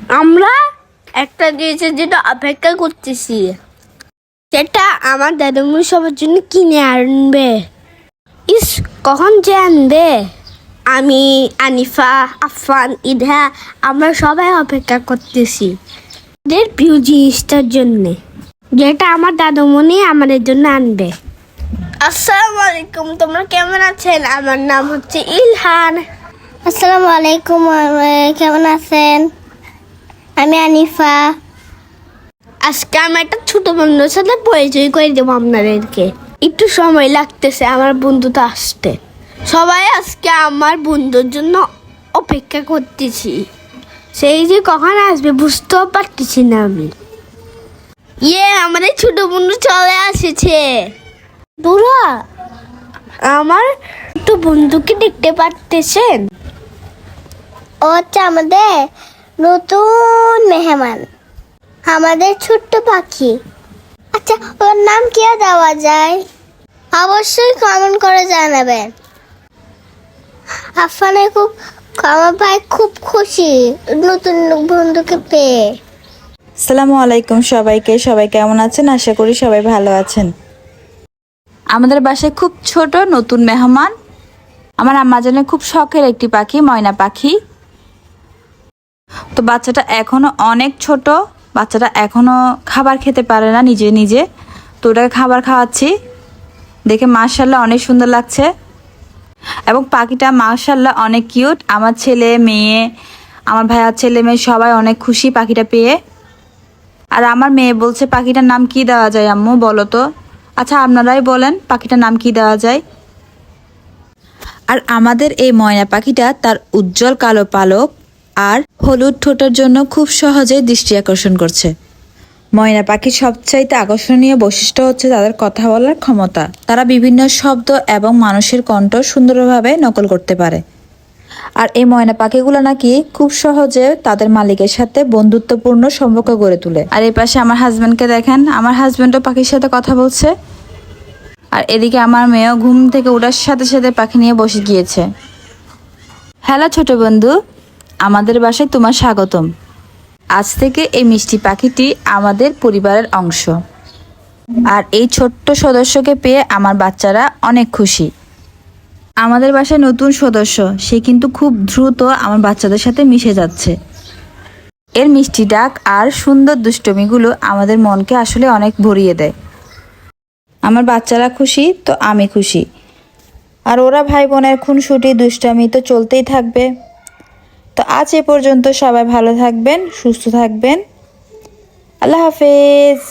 আমরা একটা জিনিসের জন্য অপেক্ষা করতেছি, সেটা আমার দাদুমণি সবার জন্য কিনে আনবে। কখন যে আনবে? আমি, আনিফা, আফফান, ইধা আমরা সবাই অপেক্ষা করতেছি ওদের প্রিয় জিনিসটার জন্যে, যেটা আমার দাদুমণি আমাদের জন্য আনবে। আসসালামু আলাইকুম, তোমরা কেমন আছেন? আমার নাম হচ্ছে ইলহান। আসসালামু আলাইকুম, কেমন আছেন? আমি আনিফা। আজকে আমি একটা ছোট বন্ধুর সাথে পরিচয় করে দেবো আপনাদেরকে। একটু সময় লাগতেছে আমার বন্ধুটা আসতে। সবাই আজকে আমার বন্ধুর জন্য অপেক্ষা করতেছি, সেই যে কখন আসবে বুঝতেও পারতেছি না আমি। আমাদের ছোট বন্ধু চলে এসেছে। বুড়া, আমার ছোট বন্ধুকে দেখতে পারতেছেন? ও হচ্ছে আমাদের নতুন মেহমান, আমাদের ছোট্ট পাখি। আচ্ছা, ওর নাম কি দেওয়া যায়? অবশ্যই কমেন্ট করে জানাবেন। আমার ভাই খুব খুশি নতুন বন্ধুকে পেয়ে। আসসালামু আলাইকুম সবাইকে। সবাই কেমন আছেন? আশা করি সবাই ভালো আছেন। আমাদের বাসায় খুব ছোট নতুন মেহমান, আমার আম্মার জন্য খুব শখের একটি পাখি, ময়না পাখি। তো বাচ্চাটা এখনো অনেক ছোট, বাচ্চাটা এখনো খাবার খেতে পারে না নিজে নিজে। তো ওটাকে খাবার খাওয়াচ্ছি, দেখে মাশাআল্লাহ অনেক সুন্দর লাগছে। এবং পাখিটা মাশাআল্লাহ অনেক কিউট। আমার ছেলে মেয়ে, আমার ভাইয়ার ছেলে মেয়ে সবাই অনেক খুশি পাখিটা পেয়ে। আর আমার মেয়ে বলছে পাখিটার নাম কি দেওয়া যায় আম্মু বলো তো। আচ্ছা আপনারাই বলেন পাখিটার নাম কি দেওয়া যায়। আর আমাদের এই ময়না পাখিটা তার উজ্জ্বল কালো পালক আর হলুদ ঠোঁটের জন্য খুব সহজে দৃষ্টি আকর্ষণ করছে। ময়না পাখির সবচাইতে আকর্ষণীয় বৈশিষ্ট্য হচ্ছে তাদের কথা বলার ক্ষমতা। তারা বিভিন্ন শব্দ এবং মানুষের কণ্ঠ সুন্দরভাবে নকল করতে পারে। আর এই ময়না পাখিগুলো নাকি খুব সহজে তাদের মালিকের সাথে বন্ধুত্বপূর্ণ সম্পর্ক গড়ে তোলে। আর এই পাশে আমার হাজব্যান্ডকে দেখেন, আমার হাজব্যান্ডও পাখির সাথে কথা বলছে। আর এদিকে আমার মেয়েও ঘুম থেকে ওঠার সাথে সাথে পাখি নিয়ে বসে গিয়েছে। হ্যালো ছোট বন্ধু, আমাদের বাসায় তোমার স্বাগতম। আজ থেকে এই মিষ্টি পাখিটি আমাদের পরিবারের অংশ। আর এই ছোট্ট সদস্যকে পেয়ে আমার বাচ্চারা অনেক খুশি। আমাদের বাসায় নতুন সদস্য, সে কিন্তু খুব দ্রুত আমার বাচ্চাদের সাথে মিশে যাচ্ছে। এর মিষ্টি ডাক আর সুন্দর দুষ্টমিগুলো আমাদের মনকে আসলে অনেক ভরিয়ে দেয়। আমার বাচ্চারা খুশি তো আমি খুশি। আর ওরা ভাই বোনের খুনসুটি দুষ্টামি তো চলতেই থাকবে। তো আজ এ পর্যন্ত, সবাই ভালো থাকবেন, সুস্থ থাকবেন। আল্লাহ হাফেজ।